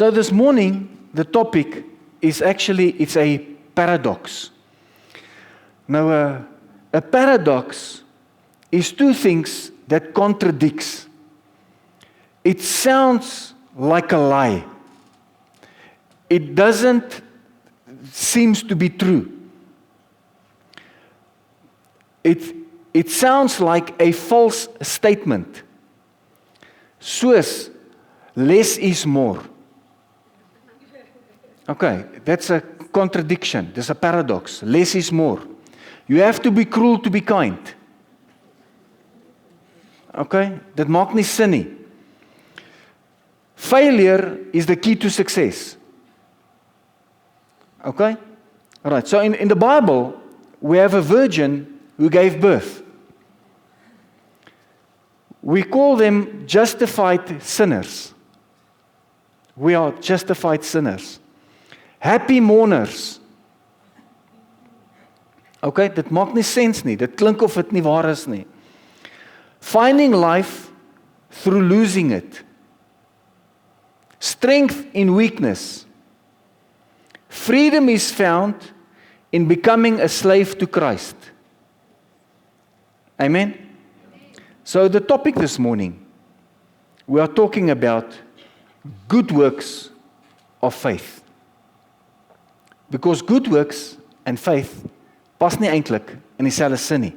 So this morning, the topic is actually, it's a paradox. Now, a paradox is two things that contradicts. It sounds like a lie. It doesn't seems to be true. It sounds like a false statement. Soos, less is more. Okay, that's a contradiction. There's a paradox. Less is more. You have to be cruel to be kind. Okay, dit maak nie sin nie. Failure is the key to success. Okay? Alright, so in the Bible, we have a virgin who gave birth. We call them justified sinners. We are justified sinners. Happy mourners. Okay, dit maak nie sens nie. Dit klink of dit nie waar is nie. Finding life through losing it. Strength in weakness. Freedom is found in becoming a slave to Christ. Amen? So the topic this morning, we are talking about good works of faith. Because good works and faith pas nie eintlik in dieselfde sin nie.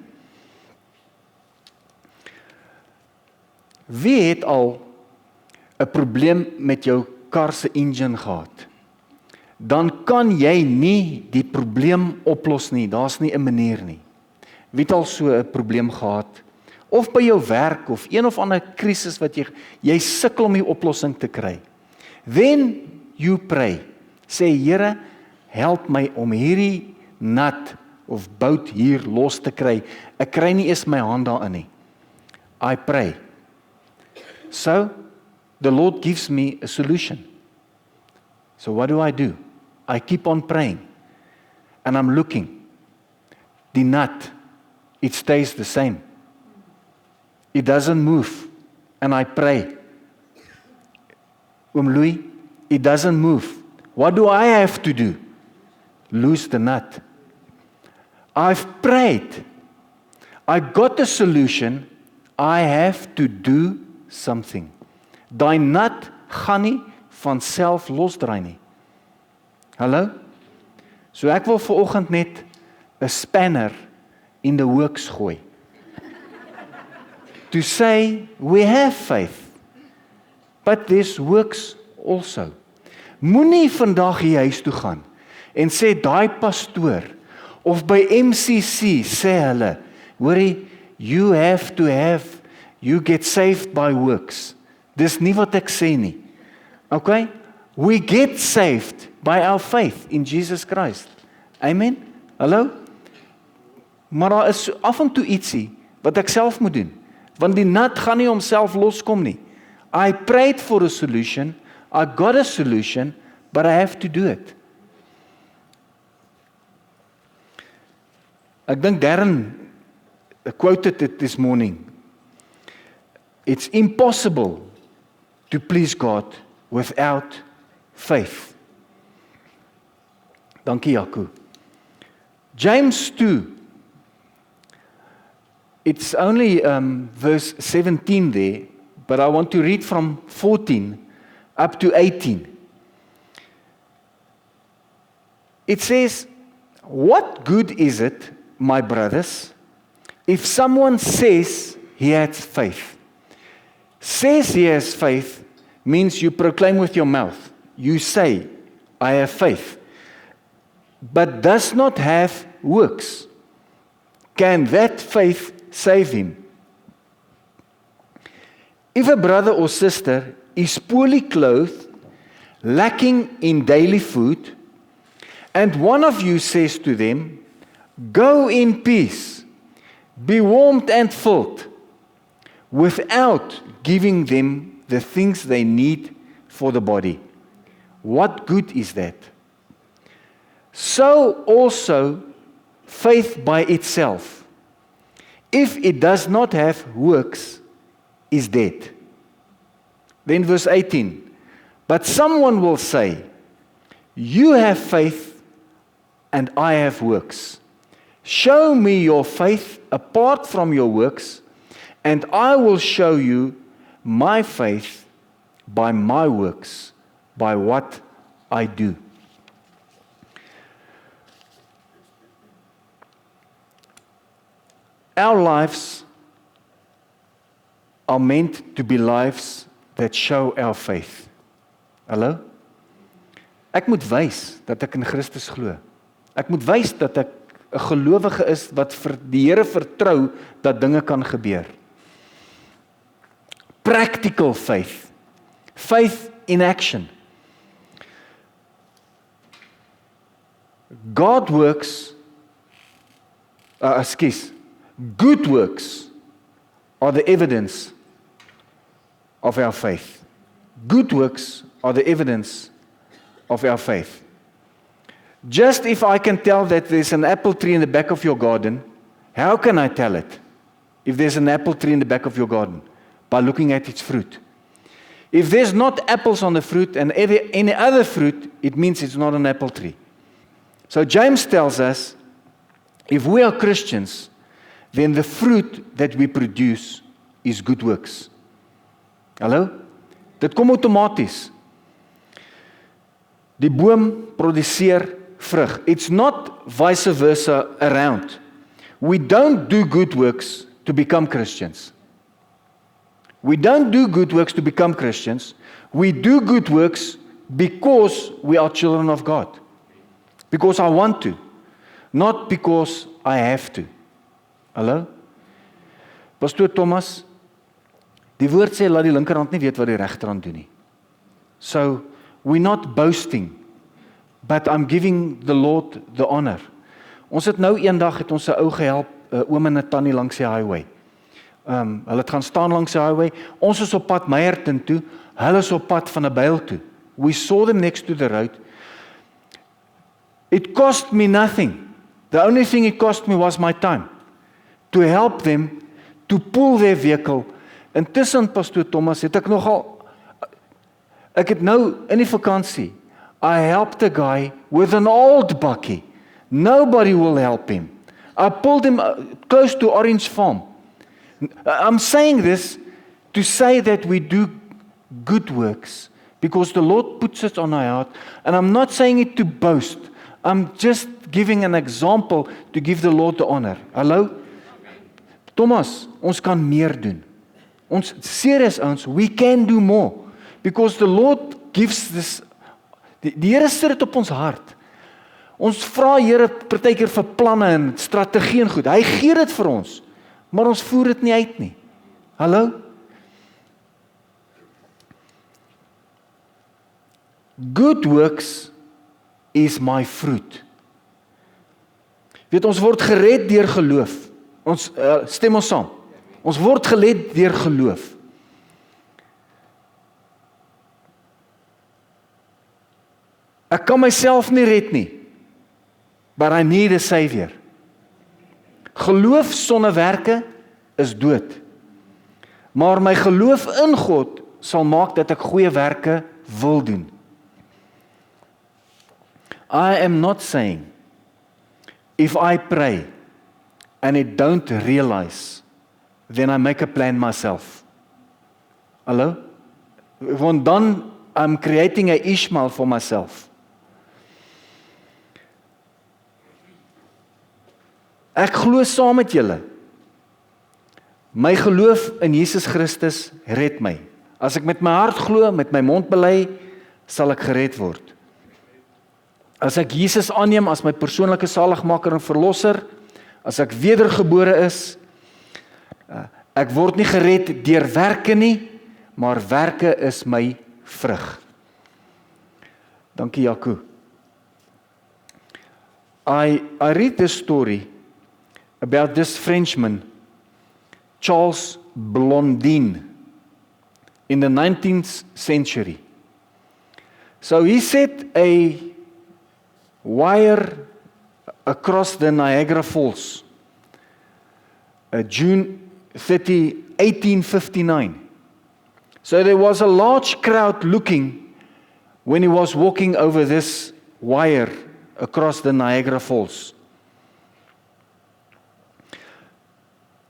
Wie het al 'n probleem met jou kar se engine gehad? Dan kan jy nie die probleem oplos nie. Daar's nie 'n manier nie. Wie het al so 'n probleem gehad? Of by jou werk of een of ander krisis wat jy sukkel om die oplossing te kry. Then you pray. Sê Here, help my om hierdie nut of bout hier los te kry. Ek kry nie eens my hand daarin nie. I pray. So, the Lord gives me a solution. So what do? I keep on praying. And I'm looking. The nut, it stays the same. It doesn't move. And I pray. Louis, it doesn't move. What do I have to do? Loose the nut. I've prayed. I got the solution. I have to do something. Daai nut gaan nie van self losdraai nie. Hallo? So ek wil vanoggend net 'n spanner in the works gooi. To say we have faith, but there's works also. Moenie vandag hier huis toe gaan en sê daai pastoor of by MCC sê hulle, hoorie, you get saved by works. Dis nie wat ek sê nie. Okay? We get saved by our faith in Jesus Christ. Amen? Hallo? Maar daar is af en toe ietsie wat ek self moet doen. Want die nat gaan nie homself loskom nie. I prayed for a solution, I got a solution, but I have to do it. Ek dink Darren quoted it this morning. It's impossible to please God without faith. Dankie Jaco. James 2. It's only verse 17 there, but I want to read from 14 up to 18. It says, "What good is it, my brothers, if someone says he has faith?" Says he has faith means you proclaim with your mouth. You say, "I have faith," but does not have works. Can that faith save him? If a brother or sister is poorly clothed, lacking in daily food, and one of you says to them, "Go in peace, be warmed and filled," without giving them the things they need for the body, what good is that? So also faith by itself, if it does not have works, is dead. Then verse 18, But someone will say, you have faith and I have works. Show me your faith apart from your works, and I will show you my faith by my works, by what I do. Our lives are meant to be lives that show our faith. Hallo? Ek moet wys dat ek in Christus glo. Ek moet wys dat ek 'n gelowige is wat vir die Here vertrou dat dinge kan gebeur. Practical faith. Faith in action. Good works are the evidence of our faith. Good works are the evidence of our faith. Just if I can tell that there's an apple tree in the back of your garden, how can I tell it if there's an apple tree in the back of your garden? By looking at its fruit. If there's not apples on the fruit and any other fruit, it means it's not an apple tree. So James tells us, if we are Christians, then the fruit that we produce is good works. Hallo? Dit kom outomaties. Die boom produseer vrug. It's not vice versa around. We don't do good works to become Christians. We don't do good works to become Christians. We do good works because we are children of God. Because I want to. Not because I have to. Hallo? Pastor Thomas, die woord sê, laat die linkerhand nie weet wat die regterhand doen nie. So, we're not boasting, but I'm giving the Lord the honor. Ons het nou eendag het ons 'n ou gehelp, oom en 'n tannie langs die highway. Hulle het gaan staan langs die highway. Ons is op pad Meyerton toe, hulle is op pad van 'n byl toe. We saw them next to the road. It cost me nothing. The only thing it cost me was my time to help them to pull their vehicle. Intussen, Pastor Thomas, het ek het nou in die vakansie, I helped a guy with an old bakkie. Nobody will help him. I pulled him close to Orange Farm. I'm saying this to say that we do good works because the Lord puts it on our heart, and I'm not saying it to boast. I'm just giving an example to give the Lord the honor. Hallo? Thomas, ons kan meer doen. Ons serious ouens, we can do more because the Lord gives this. Die Here sit dit op ons hart. Ons vra Here partykeer vir planne en strategie en goed. Hy gee dit vir ons, maar ons voer dit nie uit nie. Hallo? Good works is my fruit. Weet, ons word gered deur geloof. Ons stem ons saam. Ons word gered deur geloof. Ek kan myself nie red nie, but I need a savior. Geloof sonder werke is dood. Maar my geloof in God sal maak dat ek goeie werke wil doen. I am not saying, if I pray and I don't realize, then I make a plan myself. Hallo? Want dan I'm creating a Ishmael for myself. Ek glo saam met julle. My geloof in Jesus Christus red my. As ek met my hart glo, met my mond bely, sal ek gered word. As ek Jesus aanneem as my persoonlike saligmaker en verlosser, as ek wedergebore is, ek word nie gered deur werke nie, maar werke is my vrug. Dankie Jaco. I read this story about this Frenchman, Charles Blondin, in the 19th century. So he set a wire across the Niagara Falls, June 30, 1859. So there was a large crowd looking when he was walking over this wire across the Niagara Falls.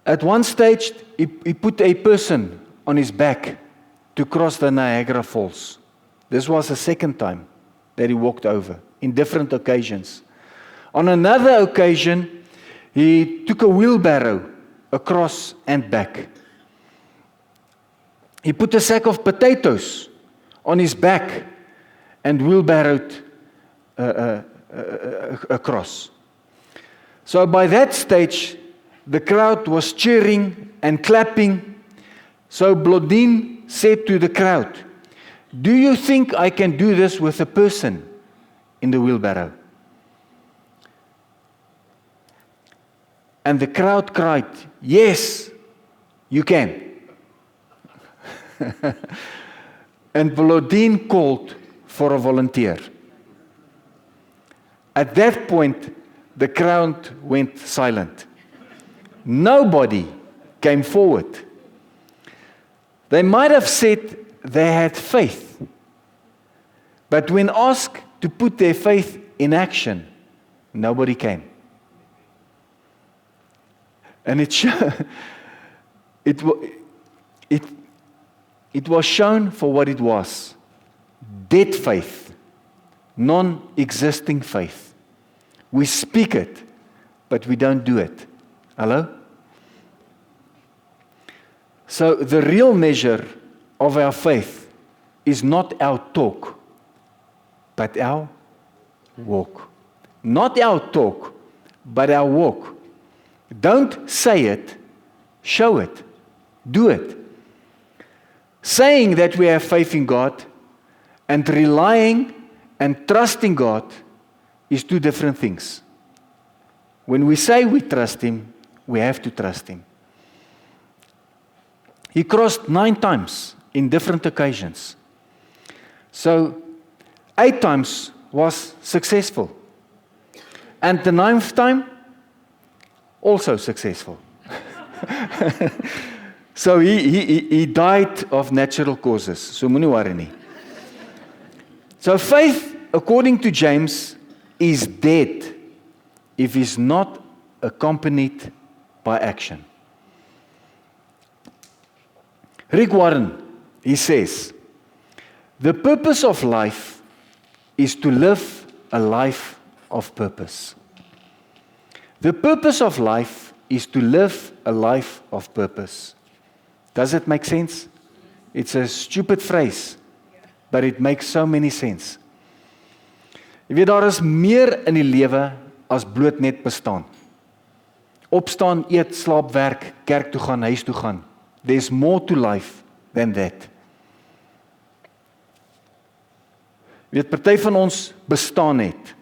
At one stage, he put a person on his back to cross the Niagara Falls. This was the second time that he walked over, in different occasions. On another occasion, he took a wheelbarrow across and back. He put a sack of potatoes on his back and wheelbarrowed across. So by that stage, the crowd was cheering and clapping. So Blondin said to the crowd, "Do you think I can do this with a person in the wheelbarrow?" And the crowd cried, "Yes, you can." And Blondin called for a volunteer. At that point, the crowd went silent. Nobody came forward. They might have said they had faith, but when asked to put their faith in action, nobody came. And it was shown for what it was. Dead faith. Non-existing faith. We speak it, but we don't do it. Hello? So the real measure of our faith is not our talk, but our walk. Not our talk, but our walk. Don't say it, show it, do it. Saying that we have faith in God and relying and trusting God is two different things. When we say we trust Him, we have to trust Him. He crossed 9 times in different occasions. So 8 times was successful. And the 9th time, also successful. So he died of natural causes. So moenie worry nie. So faith, according to James, is dead if it's not accompanied by action. Rick Warren, he says, the purpose of life is to live a life of purpose. The purpose of life is to live a life of purpose. Does it make sense? It's a stupid phrase, but it makes so many sense. Jy weet, daar is meer in die lewe as bloot net bestaan. Opstaan, eet, slaap, werk, kerk toe gaan, huis toe gaan. There's more to life than that. Jy weet, party van ons bestaan net.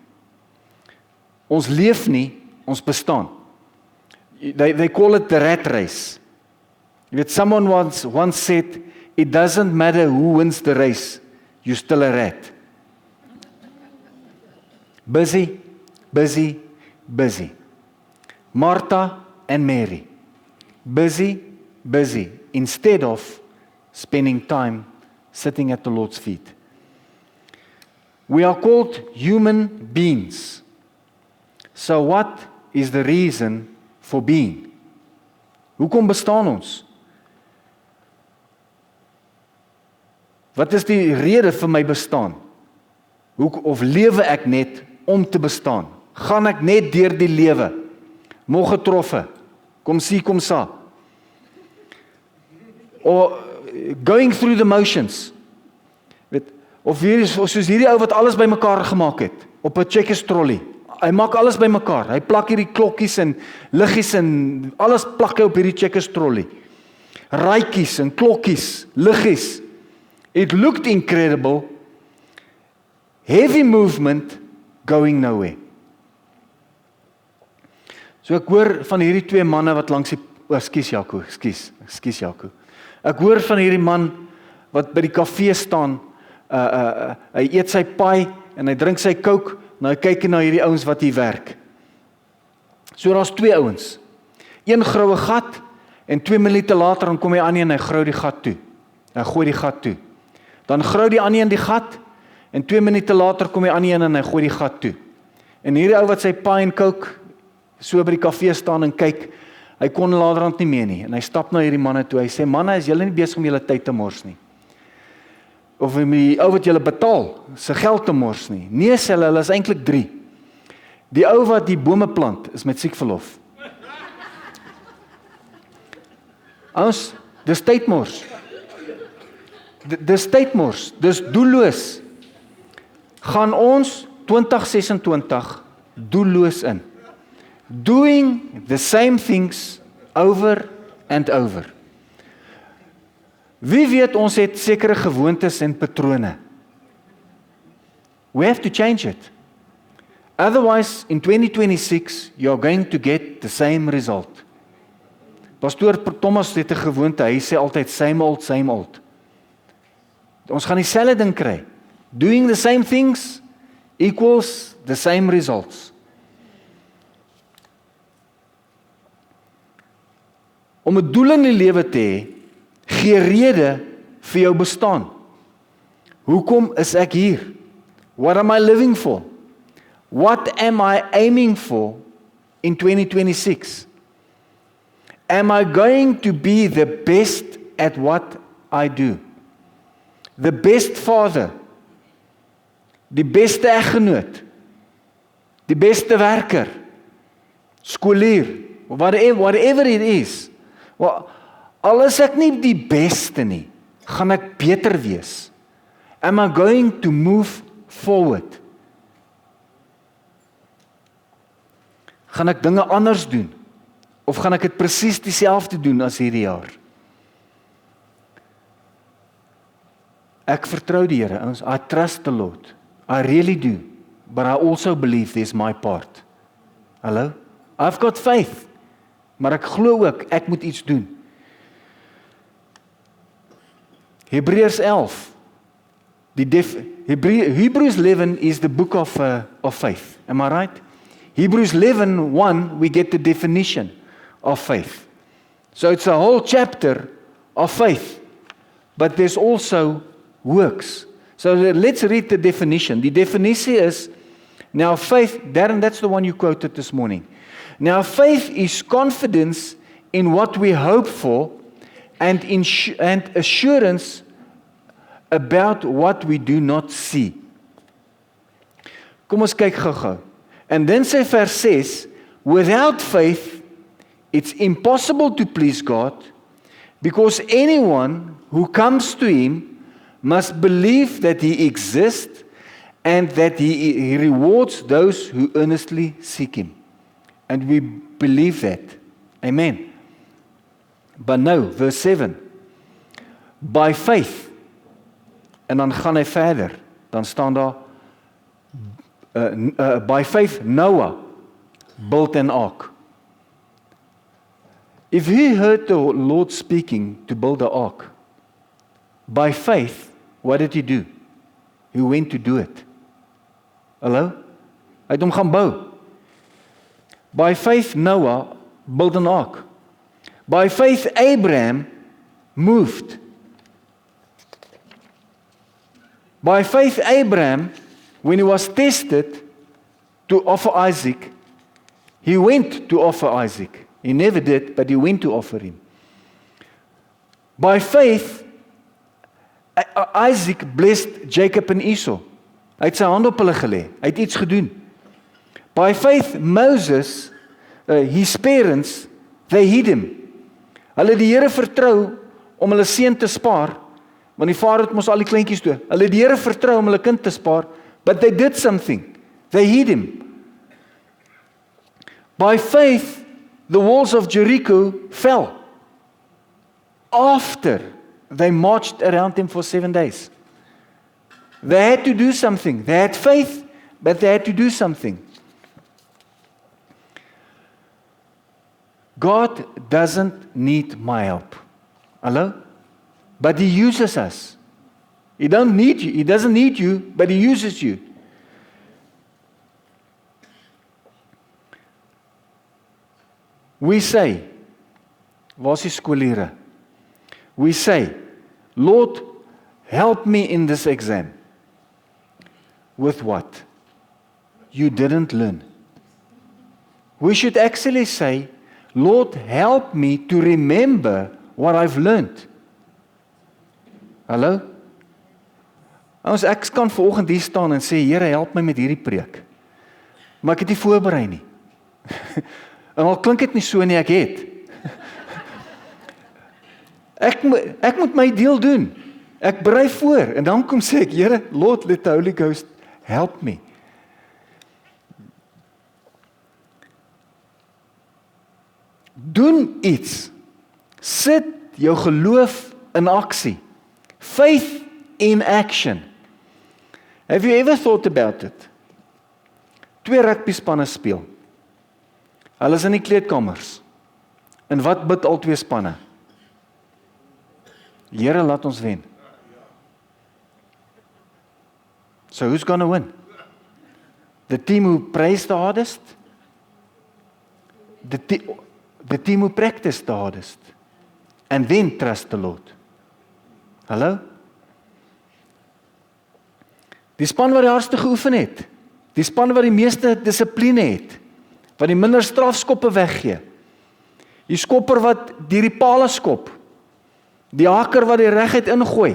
Ons leef nie, ons bestaan. They call it the rat race. Jy weet, someone once said, it doesn't matter who wins the race, you're still a rat. Busy, busy, busy. Martha and Mary. Busy, busy. Instead of spending time sitting at the Lord's feet. We are called human beings. So what is the reason for being? Hoekom bestaan ons? Wat is die rede vir my bestaan? Of lewe ek net om te bestaan? Gaan ek net deur die lewe? Moeg getroffe, kom sien, kom sa. Or going through the motions. Of soos hierdie ou wat alles bymekaar gemaak het, op 'n checkers trolley. Hy maak alles bymekaar. Hy plak hierdie klokkies en liggies en alles plak hy op hierdie checkers trolley. Raaitjies en klokkies, liggies. It looked incredible. Heavy movement going nowhere. So ek hoor van hierdie 2 manne wat langs die Ekskuus Jaco. Ek hoor van hierdie man wat by die kafee staan. Hy eet sy paai en hy drink sy coke, en hy kyk na hierdie ouens wat hier werk. So daar's 2 ouens. Een grou 'n gat en 2 minute later dan kom hy aan en hy grou die gat toe. Hy gooi die gat toe. Dan grou die ander een die gat En 2 minute later kom die ander een en hy gooi die gat toe. En hierdie ou wat sy pie en coke so by die kafee staan en kyk, hy kon laterand nie meer nie. En hy stap na hierdie manne toe. Hy sê, manne, is julle nie besig om julle tyd te mors nie? Of om die ou wat julle betaal, sy geld te mors nie? Nee, sê hulle is eintlik 3. Die ou wat die bome plant, is met siekverlof. Ons, dis tydmors. Dis tydmors, dis doelloos. Gaan ons 2026 doelloos in. Doing the same things over and over. Wie weet ons het sekere gewoontes en patrone. We have to change it. Otherwise, in 2026, you're going to get the same result. Pastoor Thomas het 'n gewoonte, hy sê altyd same old. Ons gaan dieselfde ding kry. Doing the same things equals the same results. Om 'n doel in die lewe te hê, gee rede vir jou bestaan. Hoekom is ek hier? What am I living for? What am I aiming for in 2026? Am I going to be the best at what I do? The best father, die beste eggenoot, die beste werker, skoolier, whatever it is. Well, al is ek nie die beste nie, gaan ek beter wees. Am I going to move forward? Gaan ek dinge anders doen? Of gaan ek dit presies dieselfde doen as hierdie jaar? Ek vertrou die Here. I trust the Lord. I really do. But I also believe there's my part. Hallo? I've got faith. Maar ek glo ook, ek moet iets doen. Hebreërs 11. Hebrews 11 is the book of faith. Am I right? Hebrews 11:1, we get the definition of faith. So it's a whole chapter of faith. But there's also works. So let's read the definition. The definition is, now faith, Darren, that's the one you quoted this morning. Now faith is confidence in what we hope for and assurance about what we do not see. Kom ons kyk gou-gou. And then say verse 6, without faith, it's impossible to please God, because anyone who comes to Him must believe that He exists and that He rewards those who earnestly seek Him. And we believe that. Amen. But no, verse 7, by faith, en dan gaan hy verder, dan staan daar, by faith Noah built an ark. If he heard the Lord speaking to build the ark, by faith, what did he do? He went to do it. Hallo? Hy het hom gaan bou. By faith Noah built an ark. By faith Abraham moved. By faith Abraham, when he was tested to offer Isaac, he went to offer Isaac. He never did, but he went to offer him. By faith, Isaac blessed Jacob and Esau. Hy het sy hand op hulle gelê. Hy het iets gedoen. By faith, Moses, his parents, they hid him. Hulle het die Here vertrou om hulle seun te spaar, want die vader het mos al die kleintjies toe. Hulle het die Here vertrou om hulle kind te spaar, but they did something. They hid him. By faith, the walls of Jericho fell after they marched around him for 7 days. They had to do something. They had faith, but they had to do something. God doesn't need my help. Hello? But He uses us. He don't need you. He doesn't need you, but He uses you. We say, waar is die skoolleere? We say, Lord, help me in this exam. with what you didn't learn. We should actually say, Lord, help me to remember what I've learned. Hallo? Ons ek kan vanoggend hier staan en sê, Here, help my met hierdie preek. Maar ek het nie voorberei nie. En al klink dit nie so nie, ek het. Ek moet my deel doen. Ek berei voor en dan kom sê ek, Here, Lord, let the Holy Ghost help me. Doen iets. Sit jou geloof in aksie. Faith in action. Have you ever thought about it? 2 rugby spanne speel. Hulle is in die kleedkamers. En wat bid al 2 spanne? Here, laat ons wen. So who's going to win? The team who prays the hardest? The team who practice the hardest? And then trust the Lord. Hallo? Die span wat die hardste geoefen het. Die span wat die meeste dissipline het. Wat die minder strafskoppe weggee. Die skopper wat deur die pale skop. Die haker wat die reguit ingooi.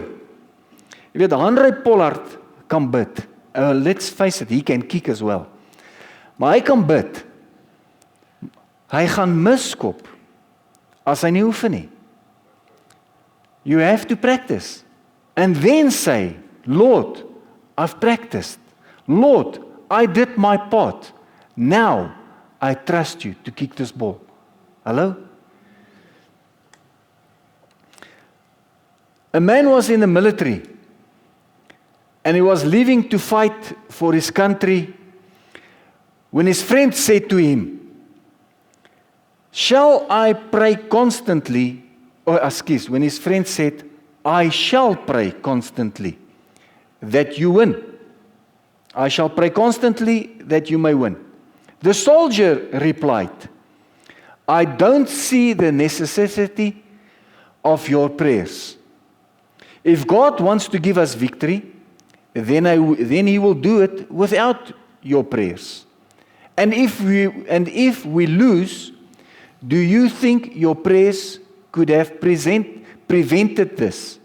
Jy weet, Henry Pollard kan bid. Let's face it, he can kick as well. Maar hy kan bid. Hy gaan miskop as hy nie oefen nie. You have to practice. And then say, Lord, I've practiced. Lord, I did my part. Now, I trust you to kick this ball. Hello? A man was in the military and he was leaving to fight for his country when his friend said to him, shall I pray constantly? When his friend said, I shall pray constantly that you win. I shall pray constantly that you may win. The soldier replied, I don't see the necessity of your prayers. If God wants to give us victory, then He will do it without your prayers. And if we lose, do you think your prayers could have prevented this?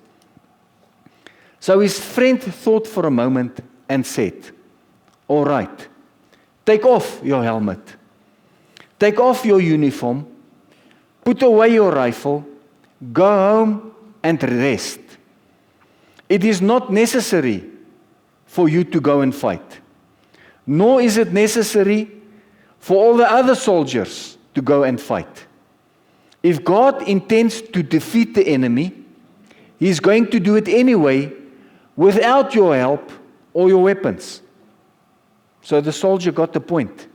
So his friend thought for a moment and said, all right, take off your helmet, take off your uniform, put away your rifle, go home and rest. It is not necessary for you to go and fight, nor is it necessary for all the other soldiers to go and fight. If God intends to defeat the enemy, He is going to do it anyway without your help or your weapons. So the soldier got the point.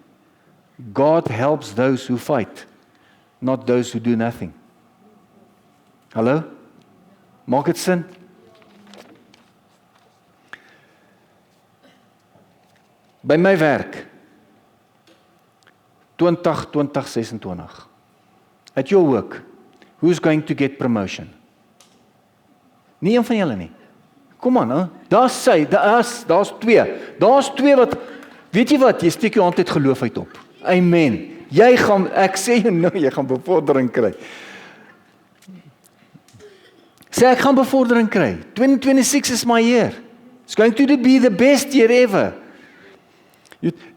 God helps those who fight, not those who do nothing. Hallo? Maak dit sin? By my werk 2026. At your work, who's going to get promotion? Nie een van julle nie. Kom aan, daar's 2. Daar's 2 wat, weet jy wat, jy steek jou hand uit geloof uit op. Amen. Ek sê jou nou, jy gaan bevordering kry. Sê ek gaan bevordering kry. 2026 is my year. It's going to be the best year ever.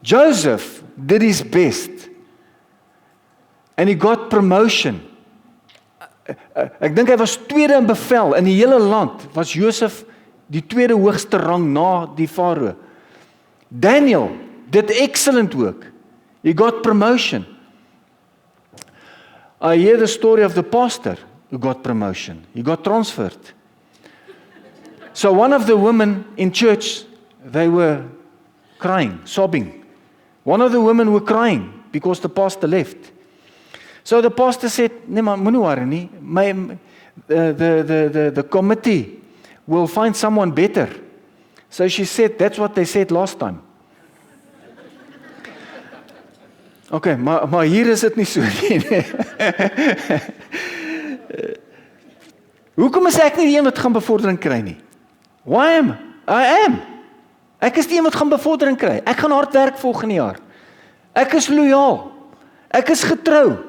Joseph did his best. And he got promotion. Ek dink hy was 2de in bevel in die hele land. Was Josef die 2de hoogste rang na die farao. Daniel did excellent work. He got promotion. I hear the story of the pastor who got promotion. He got transferred. So one of the women in church, they were crying, sobbing. One of the women were crying because the pastor left. So the pastor said, nee man, moenie worry nie. The committee will find someone better. So she said, that's what they said last time. Okay, maar hier is dit nie so nie. Hoekom is ek nie die een wat gaan bevordering kry nie? Why am I am? Ek is die een wat gaan bevordering kry. Ek gaan hard werk volgende jaar. Ek is loyaal. Ek is getrou.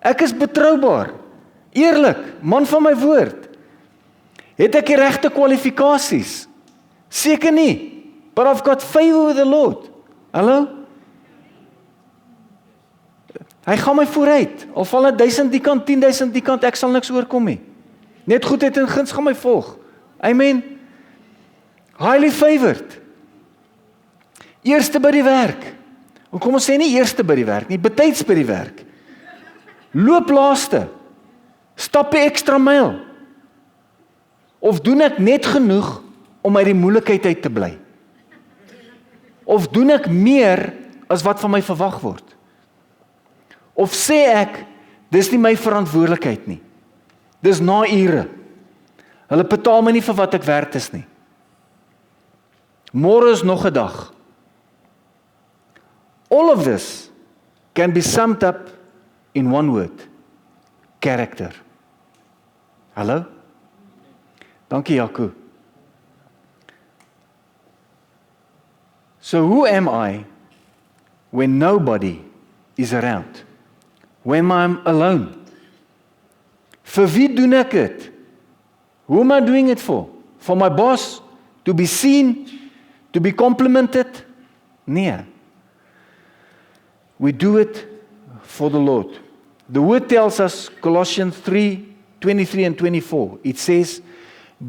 Ek is betroubaar. Eerlik, man van my woord. Het ek die regte kwalifikasies? Seker nie. But I've got favor with the Lord. Hallo? Hy gaan my vooruit. Al val 1000 die kant, 10,000 die kant, ek sal niks oorkom nie. Net goedheid en guns gaan my volg. Amen. Highly favored. Eerste by die werk. Kom ons sê nie eerste by die werk nie, betyds by die werk. Loop laaste. Stap 'n ekstra myl. Of doen ek net genoeg om uit die moeilikheid uit te bly? Of doen ek meer as wat van my verwag word? Of sê ek, dis nie my verantwoordelikheid nie. Dis na ure. Hulle betaal my nie vir wat ek werd is nie. Môre is nog 'n dag. All of this can be summed up in one word. Character. Hallo? Dankie Jaco. So who am I when nobody is around? When I'm alone? Vir wie doen ek dit? Who am I doing it for? For my boss? To be seen? To be complimented? Nee. We do it for the Lord. The word tells us, Colossians 3:23 and 24, it says,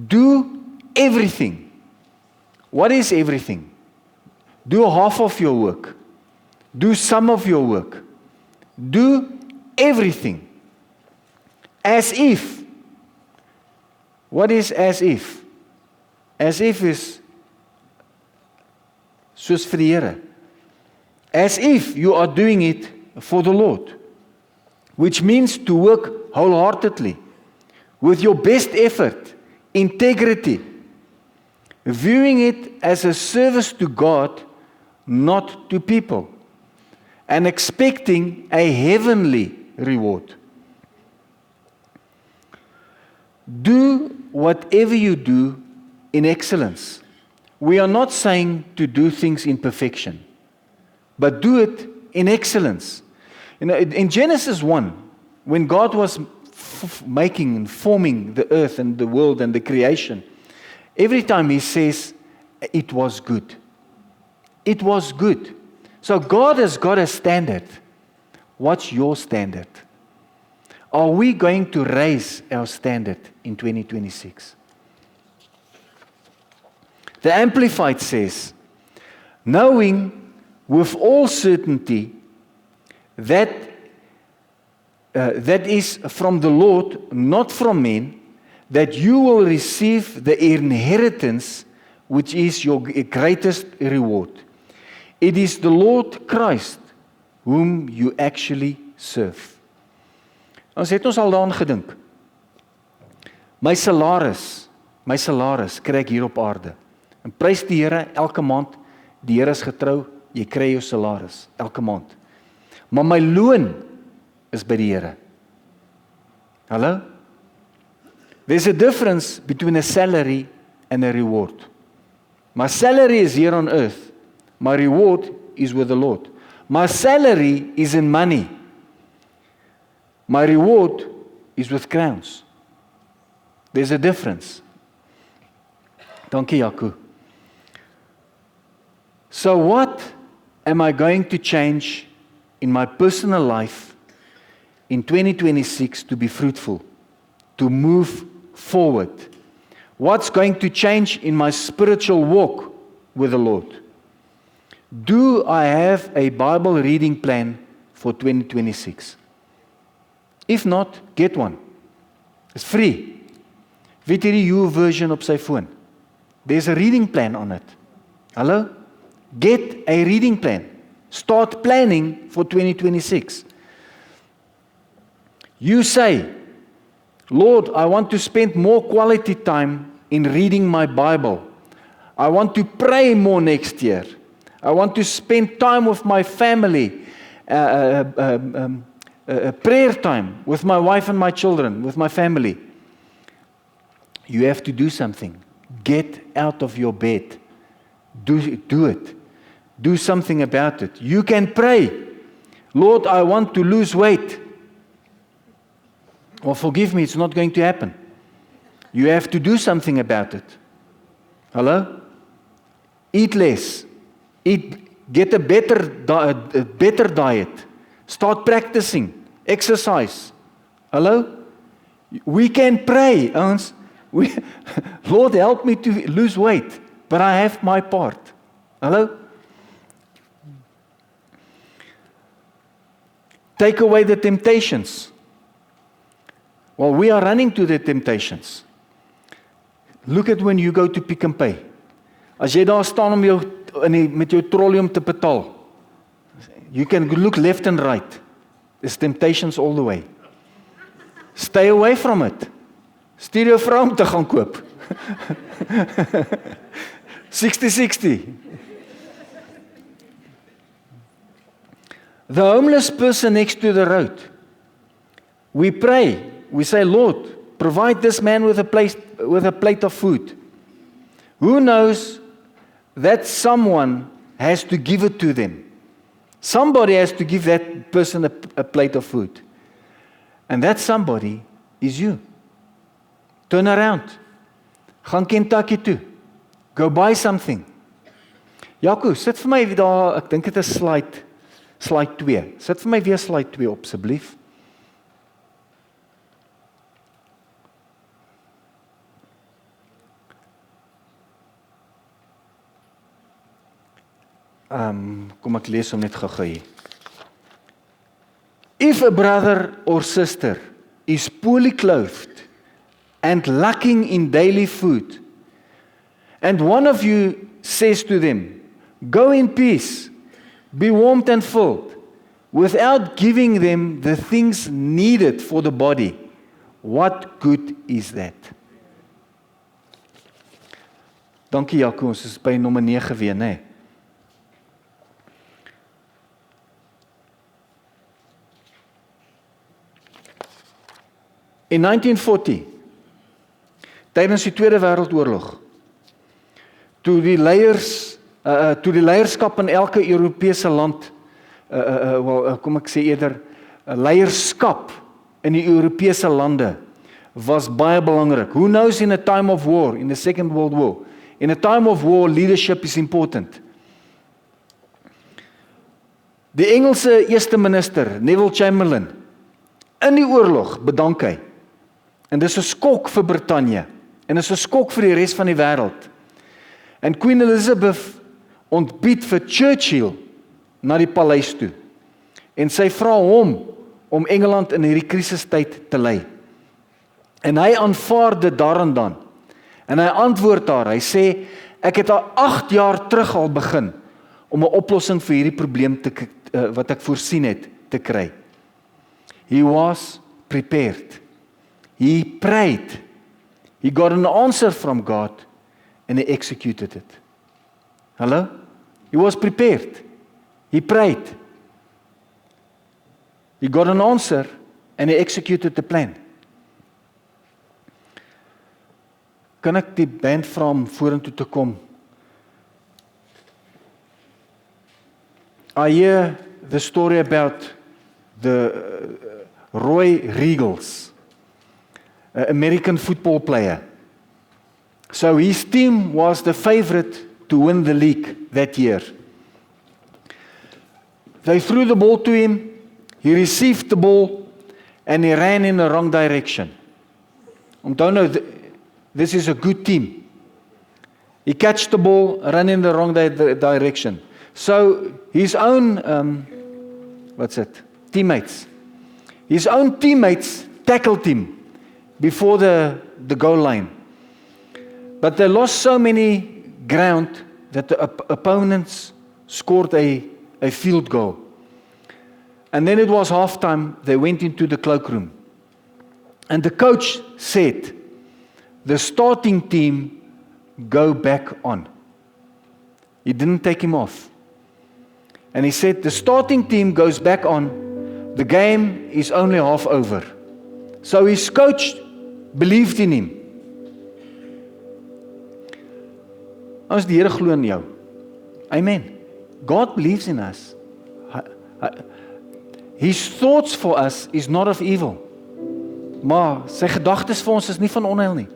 do everything. What is everything? Do half of your work. Do some of your work. Do everything. As if. What is as if? As if is soos vir die Here. As if you are doing it for the Lord. Which means to work wholeheartedly, with your best effort, integrity, viewing it as a service to God, not to people, and expecting a heavenly reward. Do whatever you do in excellence. We are not saying to do things in perfection, but do it in excellence. You know, in Genesis 1, when God was making and forming the earth and the world and the creation, every time He says, it was good. It was good. So God has got a standard. What's your standard? Are we going to raise our standard in 2026? The Amplified says, knowing with all certainty that is from the Lord, not from men, that you will receive the inheritance which is your greatest reward. It is the Lord Christ whom you actually serve. Ons het ons al daaraan gedink. My salaris kry ek hier op aarde. En prys die Here elke maand, die Here is getrou, jy kry jou salaris elke maand. Maar my loon is by die Here. Hallo? There's a difference between a salary and a reward. My salary is here on earth. My reward is with the Lord. My salary is in money. My reward is with crowns. There's a difference. Dankie Jaco. So what am I going to change in my personal life in 2026 to be fruitful, to move forward? What's going to change in my spiritual walk with the Lord? Do I have a Bible reading plan for 2026? If not, get one. It's free. Weet jy die YouVersion op sy foon? There's a reading plan on it. Hallo? Get a reading plan. Start planning for 2026. You say, Lord, I want to spend more quality time in reading my Bible. I want to pray more next year. I want to spend time with my family, prayer time with my wife and my children, with my family. You have to do something. Get out of your bed. do it. Do something about it. You can pray, Lord, I want to lose weight. Well, forgive me, it's not going to happen. You have to do something about it. Hello? Eat less. Get a better diet. Start practicing. Exercise. Hello? We can pray. Lord, help me to lose weight, but I have my part. Hello? Take away the temptations. Well, we are running to the temptations. Look at when you go to Pick n Pay. As jy daar staan om met jou trolley om te betaal, you can look left and right. There's temptations all the way. Stay away from it. Stuur jou vrou om te gaan koop. 60-60. The homeless person next to the road. We pray. We say, Lord, provide this man with a plate of food. Who knows that someone has to give it to them? Somebody has to give that person a plate of food. And that somebody is you. Turn around. Gaan Kentucky toe. Go buy something. Jaco, sit vir my daar, ek dink dit is slide 2. Sit vir my weer slide 2 op, asseblief. Kom ek lees hom net gou-gou hier. If a brother or sister is poorly clothed and lacking in daily food, and one of you says to them, go in peace, be warmed and filled, without giving them the things needed for the body, what good is that? Dankie Jaco, ons is by nommer 9 weer, né? In 1940, tydens die Tweede Wêreldoorlog, toe die leierskap in elke Europese land, kom ek sê eerder, leierskap in die Europese lande was baie belangrik. Who knows in a time of war, in the Second World War, in a time of war, leadership is important. Die Engelse eerste minister, Neville Chamberlain, in die oorlog bedank hy. En dis 'n skok vir Brittanje. En dis 'n skok vir die res van die wêreld. En Queen Elizabeth ontbied vir Churchill na die paleis toe. En sy vra hom om Engeland in hierdie krisistyd te lei. En hy aanvaar dit daar en dan. En hy antwoord haar, hy sê, ek het al 8 jaar terug al begin om 'n oplossing vir hierdie probleem wat ek voorsien het te kry. He was prepared. He prayed. He got an answer from God and he executed it. Hello? He was prepared. He prayed. He got an answer and he executed the plan. Kan ek die band vra om vorentoe te kom? I hear the story about the Roy Regals, an American football player. So his team was the favorite to win the league that year. They threw the ball to him, he received the ball, and he ran in the wrong direction. Onthou nou, this is a good team. He catched the ball, ran in the wrong direction. So his own, his own teammates tackled him before the goal line. But they lost so many ground that the opponents scored a field goal. And then it was halftime, they went into the cloakroom. And the coach said, the starting team go back on. He didn't take him off. And he said, the starting team goes back on, the game is only half over. So his coach believed in him. As die Here glo in jou, Amen. God believes in us. His thoughts for us is not of evil. Maar sy gedagtes vir ons is nie van onheil nie,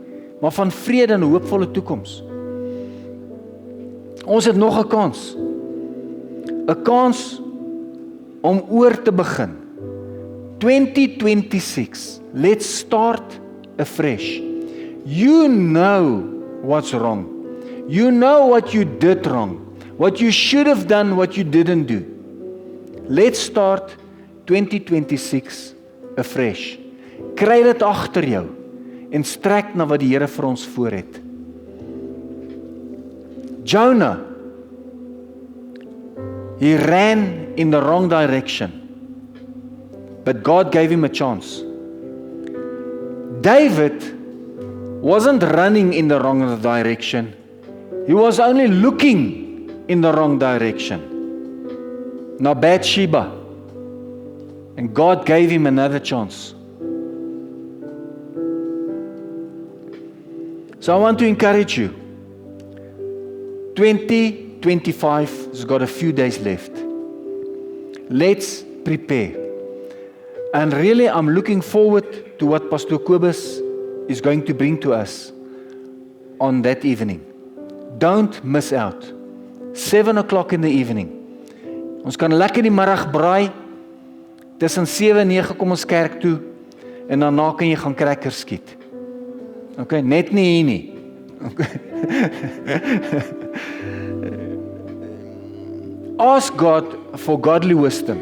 maar van vrede en 'n hoopvolle toekoms. Ons het nog 'n kans. 'n Kans om oor te begin. 2026. Let's start afresh. You know what's wrong. You know what you did wrong. What you should have done, what you didn't do. Let's start 2026 afresh. Kry dit agter jou en strek na wat die Here vir ons voor het. Jonah, he ran in the wrong direction, but God gave him a chance. David wasn't running in the wrong direction. He was only looking in the wrong direction. Now Bathsheba, and God gave him another chance. So I want to encourage you. 2025 has got a few days left. Let's prepare. And really, I'm looking forward to what Pastor Kobus is going to bring to us on that evening. Don't miss out. 7 o'clock in the evening. Ons kan lekker die middag braai. Tussen 7 en 9 kom ons kerk toe. En daarna kan jy gaan crackers skiet. Okay, net nie hier nie. Okay. Ask God for godly wisdom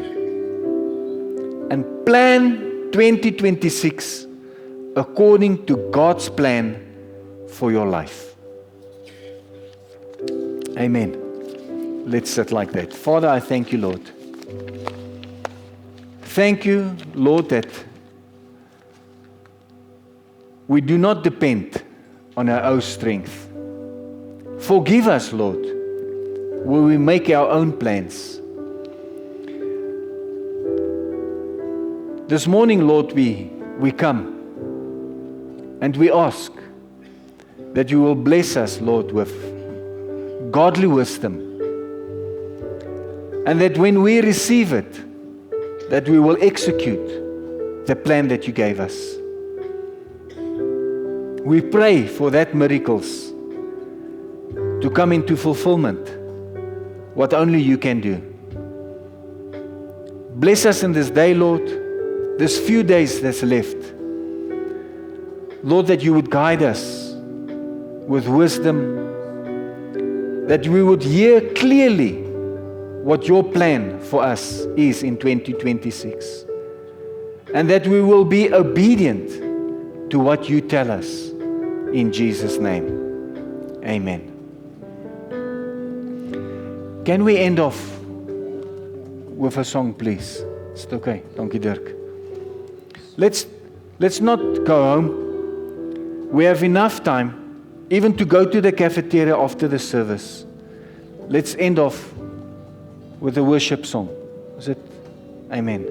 and plan 2026 according to God's plan for your life. Amen. Let's sit like that. Father, I thank you, Lord. Thank you, Lord, that we do not depend on our own strength. Forgive us, Lord, where we make our own plans. This morning, Lord, we come and we ask that you will bless us, Lord, with godly wisdom. And that when we receive it, that we will execute the plan that you gave us. We pray for that miracles to come into fulfillment, what only you can do. Bless us in this day, Lord, this few days that's left. Lord, that you would guide us with wisdom, that we would hear clearly what your plan for us is in 2026, and that we will be obedient to what you tell us. In Jesus' name, amen. Can we end off with a song, please? Is it okay? Dankie Dirk. Let's not go home. We have enough time even to go to the cafeteria after the service. Let's end off with a worship song. Is it? Amen.